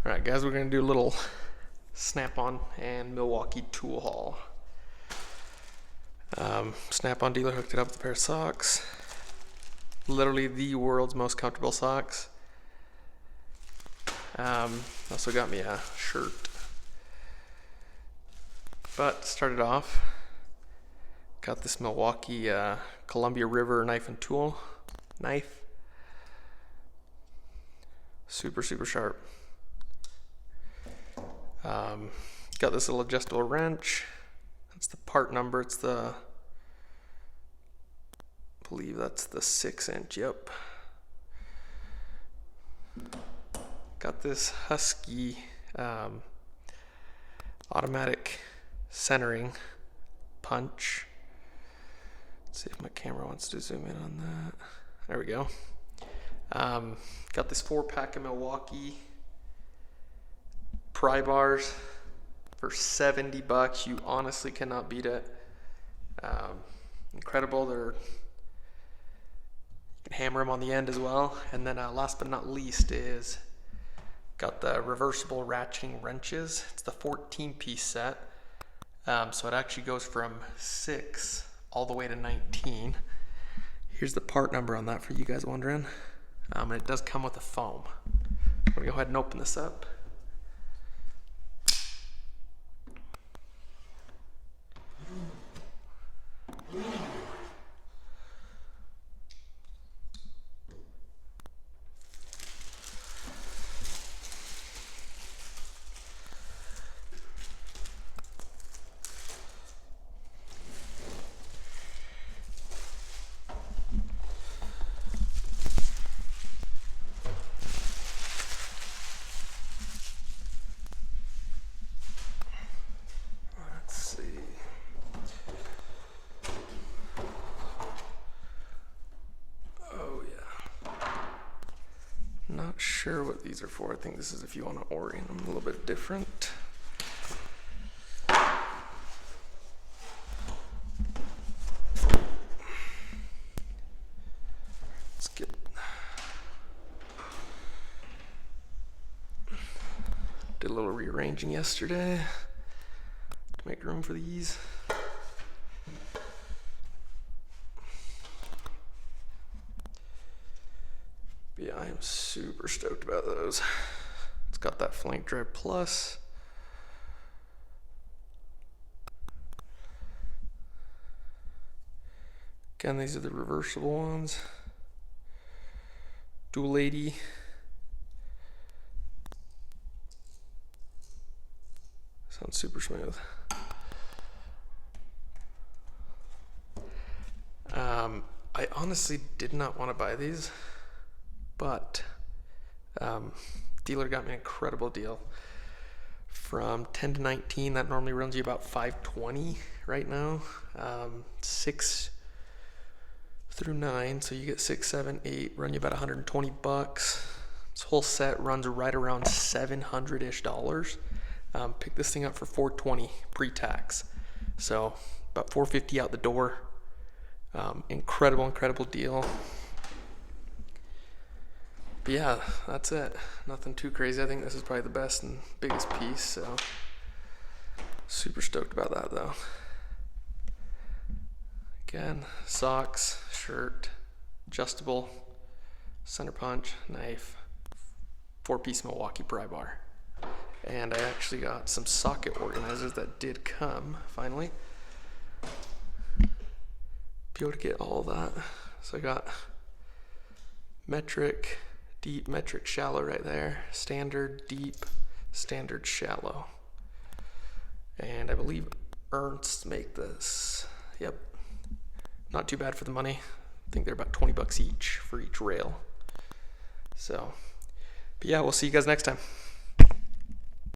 Alright guys, we're going to do a little Snap-on and Milwaukee tool haul. Snap-on dealer hooked it up with a pair of socks. Literally the world's most comfortable socks. Also got me a shirt. But started off, got this Milwaukee Columbia River knife and tool knife. Super sharp. Got this little adjustable wrench. That's the part number. It's I believe that's the 6-inch. Yep. Got this Husky automatic centering punch. Let's see if my camera wants to zoom in on that. There we go. Got this 4-pack of Milwaukee pry bars for $70. You honestly cannot beat it. Incredible. You can hammer them on the end as well. And then last but not least is got the reversible ratcheting wrenches. It's the 14-piece set. So it actually goes from 6 all the way to 19. Here's the part number on that for you guys wondering. And it does come with a foam. I'm gonna go ahead and open this up. Not sure what these are for. I think this is if you want to orient them a little bit different. Let's get... Did a little rearranging yesterday to make room for these. Yeah, I am super stoked about those. It's got that Flank Drive Plus. Again, these are the reversible ones. Dual 80. Sounds super smooth. I honestly did not want to buy these, but dealer got me an incredible deal. From 10 to 19, that normally runs you about $520 right now. 6 through 9, so you get 6, 7, 8, run you about $120. This whole set runs right around $700-ish. Pick this thing up for $420 pre-tax, so about $450 out the door. Incredible deal. But yeah, that's it. Nothing too crazy. I think this is probably the best and biggest piece, so super stoked about that though. Again, socks, shirt, adjustable, center punch, knife, 4-piece Milwaukee pry bar. And I actually got some socket organizers that did come, finally. Be able to get all of that. So I got metric, deep, metric, shallow right there. Standard, deep, standard, shallow. And I believe Ernst make this. Yep. Not too bad for the money. I think they're about $20 each for each rail. So, but yeah, we'll see you guys next time.